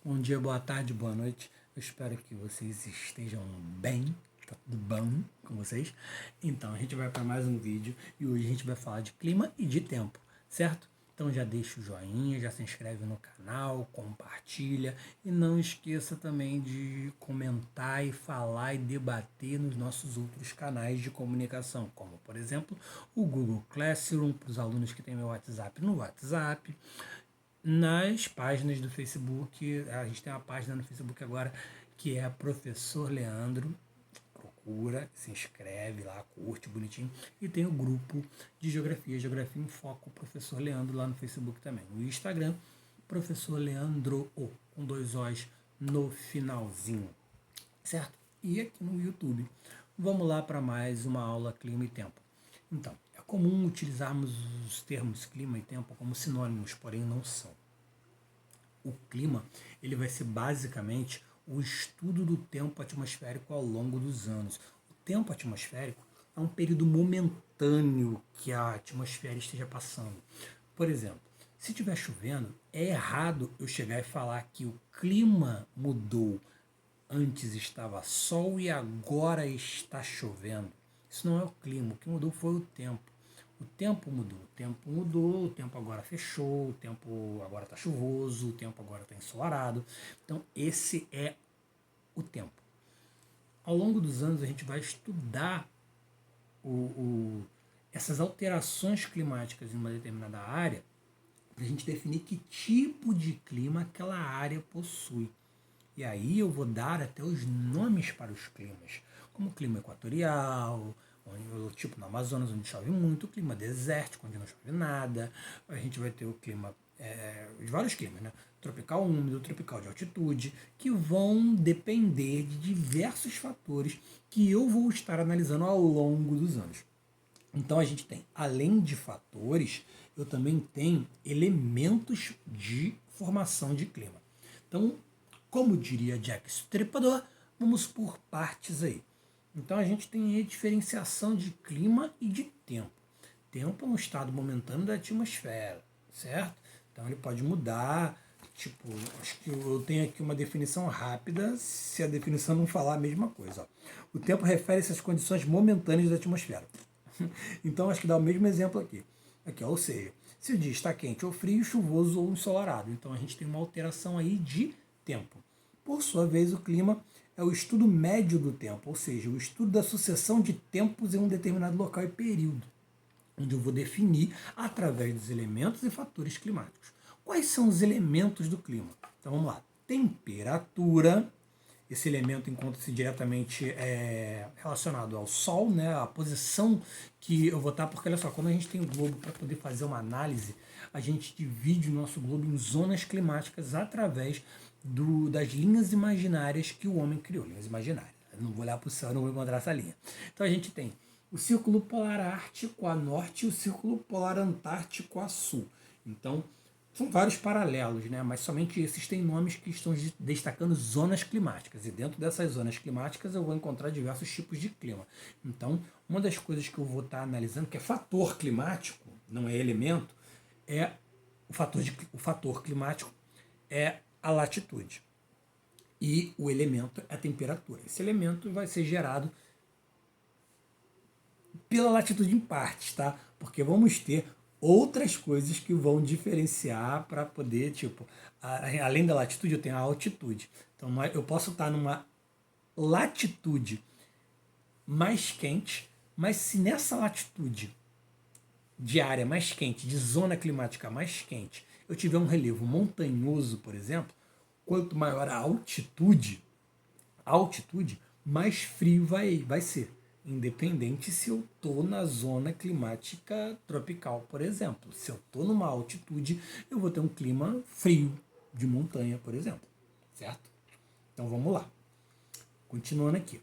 Bom dia, boa tarde, boa noite. Eu espero que vocês estejam bem, tá tudo bom com vocês. Então, a gente vai para mais um vídeo e hoje a gente vai falar de clima e de tempo, certo? Então já deixa o joinha, já se inscreve no canal, compartilha e não esqueça também de comentar e falar e debater nos nossos outros canais de comunicação, como por exemplo o Google Classroom para os alunos que têm meu WhatsApp no WhatsApp, nas páginas do Facebook. A gente tem uma página no Facebook agora que é Professor Leandro. Procura, se inscreve lá, curte, bonitinho. E tem o grupo de Geografia em Foco, Professor Leandro, lá no Facebook também. O Instagram, Professor Leandro, com 2 Os no finalzinho, certo? E aqui no YouTube. Vamos lá para mais uma aula Clima e Tempo. Então, é comum utilizarmos os termos clima e tempo como sinônimos, porém não são. O clima ele vai ser basicamente o estudo do tempo atmosférico ao longo dos anos. O tempo atmosférico é um período momentâneo que a atmosfera esteja passando. Por exemplo, se estiver chovendo, é errado eu chegar e falar que o clima mudou. Antes estava sol e agora está chovendo. Isso não é o clima, o que mudou foi o tempo. O tempo mudou, o tempo agora fechou, o tempo agora está chuvoso, o tempo agora está ensolarado. Então, esse é o tempo. Ao longo dos anos, a gente vai estudar essas alterações climáticas em uma determinada área para a gente definir que tipo de clima aquela área possui. E aí eu vou dar até os nomes para os climas, como o clima equatorial, tipo no Amazonas, onde chove muito, o clima desértico, onde não chove nada. A gente vai ter o clima, de vários climas, né? Tropical úmido, tropical de altitude, que vão depender de diversos fatores que eu vou estar analisando ao longo dos anos. Então a gente tem, além de fatores, eu também tenho elementos de formação de clima. Então, como diria Jack Stripador, vamos por partes aí. Então a gente tem a diferenciação de clima e de tempo. Tempo é um estado momentâneo da atmosfera, certo? Então ele pode mudar. Tipo, acho que eu tenho aqui uma definição rápida, se a definição não falar a mesma coisa. Ó. O tempo refere-se às condições momentâneas da atmosfera. Então acho que dá o mesmo exemplo aqui. Aqui, ó, ou seja, se o dia está quente ou frio, chuvoso ou ensolarado. Então a gente tem uma alteração aí de tempo. Por sua vez, o clima é o estudo médio do tempo, ou seja, o estudo da sucessão de tempos em um determinado local e período, onde eu vou definir através dos elementos e fatores climáticos. Quais são os elementos do clima? Então vamos lá. Temperatura. Esse elemento encontra-se diretamente relacionado ao Sol, né, a posição que eu vou estar, porque olha só, quando a gente tem o globo para poder fazer uma análise, a gente divide o nosso globo em zonas climáticas através das linhas imaginárias que o homem criou, linhas imaginárias. Eu não vou olhar para o céu, não vou encontrar essa linha. Então a gente tem o Círculo Polar Ártico a norte e o Círculo Polar Antártico a sul. Então, são vários paralelos, né? Mas somente esses têm nomes que estão destacando zonas climáticas. E dentro dessas zonas climáticas eu vou encontrar diversos tipos de clima. Então, uma das coisas que eu vou estar analisando, que é fator climático, não é elemento, é o fator climático é a latitude. E o elemento é a temperatura. Esse elemento vai ser gerado pela latitude em partes, tá? Porque vamos ter outras coisas que vão diferenciar para poder, tipo, além da latitude, eu tenho a altitude. Então, eu posso estar numa latitude mais quente, mas se nessa latitude de área mais quente, de zona climática mais quente, eu tiver um relevo montanhoso, por exemplo, quanto maior a altitude, mais frio vai ser. Independente se eu estou na zona climática tropical, por exemplo. Se eu estou numa altitude, eu vou ter um clima frio de montanha, por exemplo. Certo? Então vamos lá. Continuando aqui.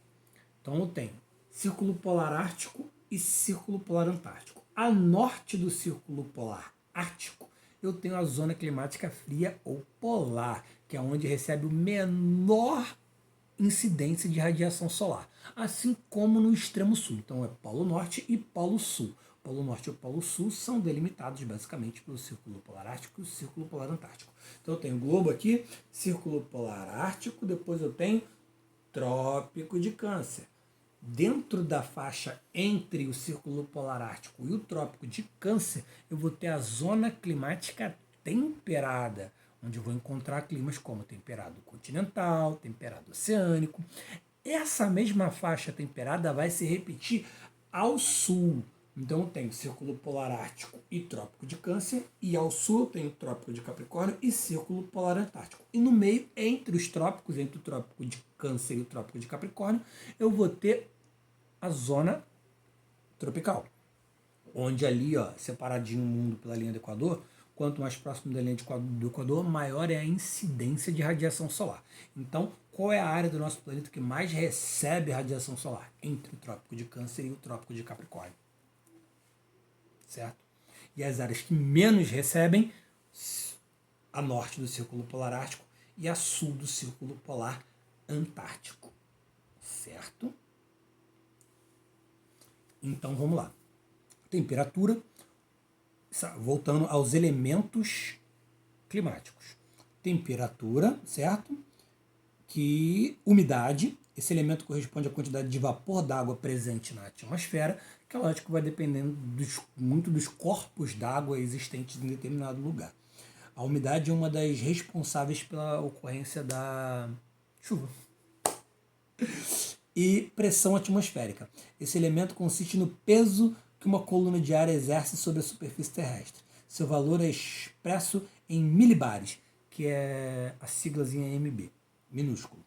Então eu tenho Círculo Polar Ártico e Círculo Polar Antártico. A norte do Círculo Polar Ártico, eu tenho a zona climática fria ou polar, que é onde recebe o menor incidência de radiação solar, assim como no extremo sul. Então é Polo Norte e Polo Sul. Polo Norte e o Polo Sul são delimitados basicamente pelo Círculo Polar Ártico e o Círculo Polar Antártico. Então eu tenho globo aqui, Círculo Polar Ártico, depois eu tenho Trópico de Câncer. Dentro da faixa entre o Círculo Polar Ártico e o Trópico de Câncer, eu vou ter a zona climática temperada, onde eu vou encontrar climas como temperado continental, temperado oceânico. Essa mesma faixa temperada vai se repetir ao sul. Então eu tenho Círculo Polar Ártico e Trópico de Câncer, e ao sul eu tenho Trópico de Capricórnio e Círculo Polar Antártico. E no meio, entre os trópicos, entre o Trópico de Câncer e o Trópico de Capricórnio, eu vou ter a zona tropical, onde ali, ó, separadinho o mundo pela linha do Equador, quanto mais próximo da linha do Equador, maior é a incidência de radiação solar. Então, qual é a área do nosso planeta que mais recebe radiação solar? Entre o Trópico de Câncer e o Trópico de Capricórnio. Certo? E as áreas que menos recebem, a norte do Círculo Polar Ártico e a sul do Círculo Polar Antártico. Certo? Então, vamos lá. Temperatura, voltando aos elementos climáticos. Temperatura, certo? Que umidade, esse elemento corresponde à quantidade de vapor d'água presente na atmosfera, que é lógico que vai dependendo muito dos corpos d'água existentes em determinado lugar. A umidade é uma das responsáveis pela ocorrência da chuva. E pressão atmosférica. Esse elemento consiste no peso que uma coluna de ar exerce sobre a superfície terrestre. Seu valor é expresso em milibares, que é a siglazinha MB, minúsculo.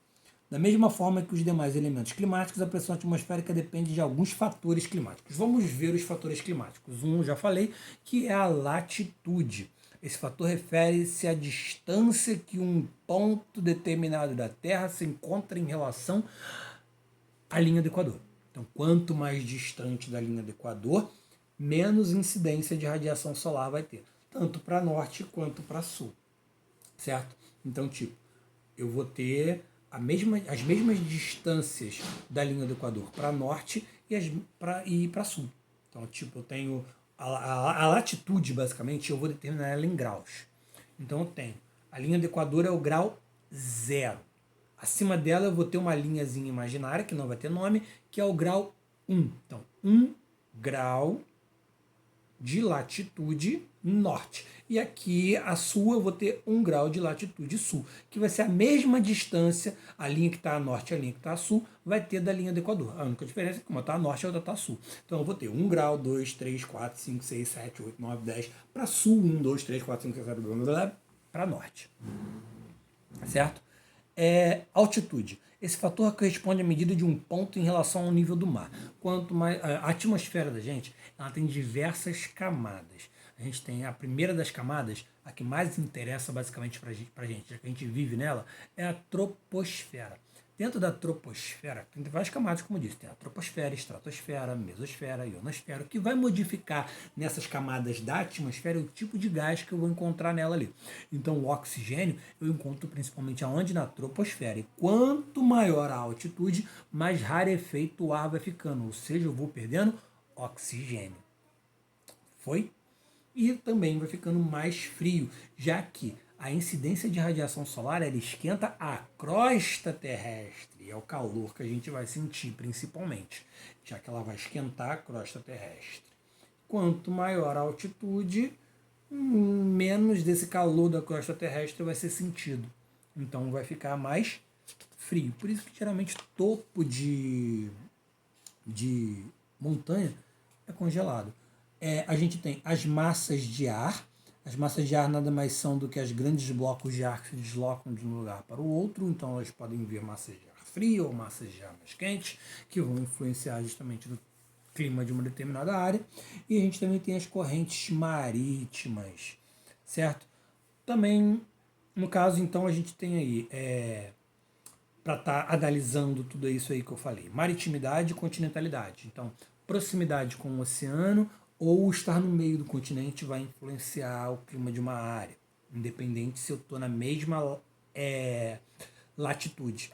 Da mesma forma que os demais elementos climáticos, a pressão atmosférica depende de alguns fatores climáticos. Vamos ver os fatores climáticos. Um, já falei, que é a latitude. Esse fator refere-se à distância que um ponto determinado da Terra se encontra em relação à linha do Equador. Então, quanto mais distante da linha do Equador, menos incidência de radiação solar vai ter, tanto para norte quanto para sul. Certo? Então, tipo, eu vou ter as mesmas distâncias da linha do Equador para norte e para sul. Então, tipo, eu tenho a latitude, basicamente, eu vou determinar ela em graus. Então, eu tenho a linha do Equador é o grau 0. Acima dela, eu vou ter uma linhazinha imaginária, que não vai ter nome, que é o grau 1. Então, 1 grau de latitude norte. E aqui a sul eu vou ter 1 grau de latitude sul, que vai ser a mesma distância, a linha que está a norte e a linha que está a sul, vai ter da linha do Equador. A única diferença é que uma está a norte e a outra está a sul. Então eu vou ter 1 grau, 2, 3, 4, 5, 6, 7, 8, 9, 10, para sul, 1, 2, 3, 4, 5, 6, 7, 8, para norte. Certo? Altitude. Esse fator corresponde à medida de um ponto em relação ao nível do mar. Quanto mais a atmosfera da gente, ela tem diversas camadas. A gente tem a primeira das camadas, a que mais interessa basicamente para a gente, já que a gente vive nela, é a troposfera. Dentro da troposfera, tem várias camadas, como eu disse, tem a troposfera, estratosfera, mesosfera, ionosfera, o que vai modificar nessas camadas da atmosfera o tipo de gás que eu vou encontrar nela ali. Então, o oxigênio eu encontro principalmente aonde? Na troposfera. E quanto maior a altitude, mais rarefeito o ar vai ficando, ou seja, eu vou perdendo oxigênio. Foi? E também vai ficando mais frio, já que a incidência de radiação solar ela esquenta a crosta terrestre. É o calor que a gente vai sentir principalmente, já que ela vai esquentar a crosta terrestre. Quanto maior a altitude, menos desse calor da crosta terrestre vai ser sentido. Então vai ficar mais frio. Por isso que geralmente topo de montanha é congelado. A gente tem as massas de ar. As massas de ar nada mais são do que os grandes blocos de ar que se deslocam de um lugar para o outro. Então elas podem vir massas de ar frio ou massas de ar mais quentes, que vão influenciar justamente no clima de uma determinada área. E a gente também tem as correntes marítimas, certo? Também, no caso, então, a gente tem aí, para estar analisando tudo isso aí que eu falei, maritimidade e continentalidade. Então, proximidade com o oceano ou estar no meio do continente vai influenciar o clima de uma área, independente se eu estou na mesma latitude.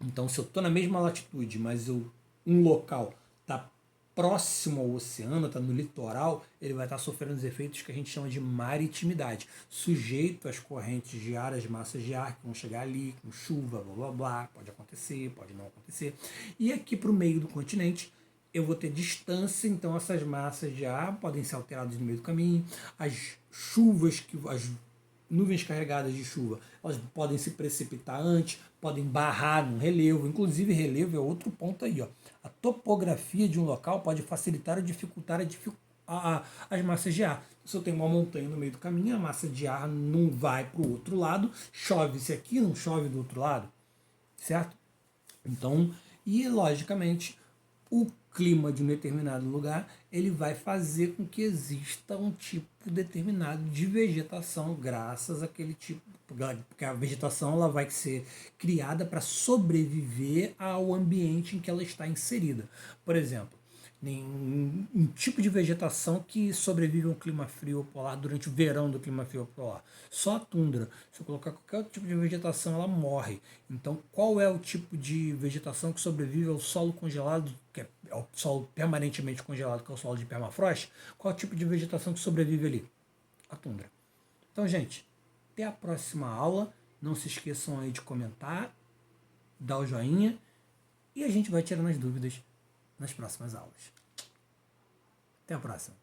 Então, se eu estou na mesma latitude, mas um local está próximo ao oceano, está no litoral, ele vai estar sofrendo os efeitos que a gente chama de maritimidade, sujeito às correntes de ar, às massas de ar que vão chegar ali, com chuva, blá blá blá, pode acontecer, pode não acontecer. E aqui para o meio do continente, eu vou ter distância, então essas massas de ar podem ser alteradas no meio do caminho, as chuvas, as nuvens carregadas de chuva, elas podem se precipitar antes, podem barrar no relevo, inclusive relevo é outro ponto aí, ó. A topografia de um local pode facilitar ou dificultar as massas de ar. Se eu tenho uma montanha no meio do caminho, a massa de ar não vai para o outro lado, chove-se aqui, não chove do outro lado, certo? Então, e logicamente, o clima de um determinado lugar, ele vai fazer com que exista um tipo determinado de vegetação graças àquele tipo, porque a vegetação ela vai ser criada para sobreviver ao ambiente em que ela está inserida. Por exemplo, um tipo de vegetação que sobrevive a um clima frio polar durante o verão do clima frio polar. Só a tundra. Se eu colocar qualquer outro tipo de vegetação, ela morre. Então, qual é o tipo de vegetação que sobrevive ao solo congelado, que é ao solo permanentemente congelado, que é o solo de permafrost? Qual é o tipo de vegetação que sobrevive ali? A tundra. Então, gente, até a próxima aula. Não se esqueçam aí de comentar, dar o joinha e a gente vai tirando as dúvidas nas próximas aulas. Até a próxima.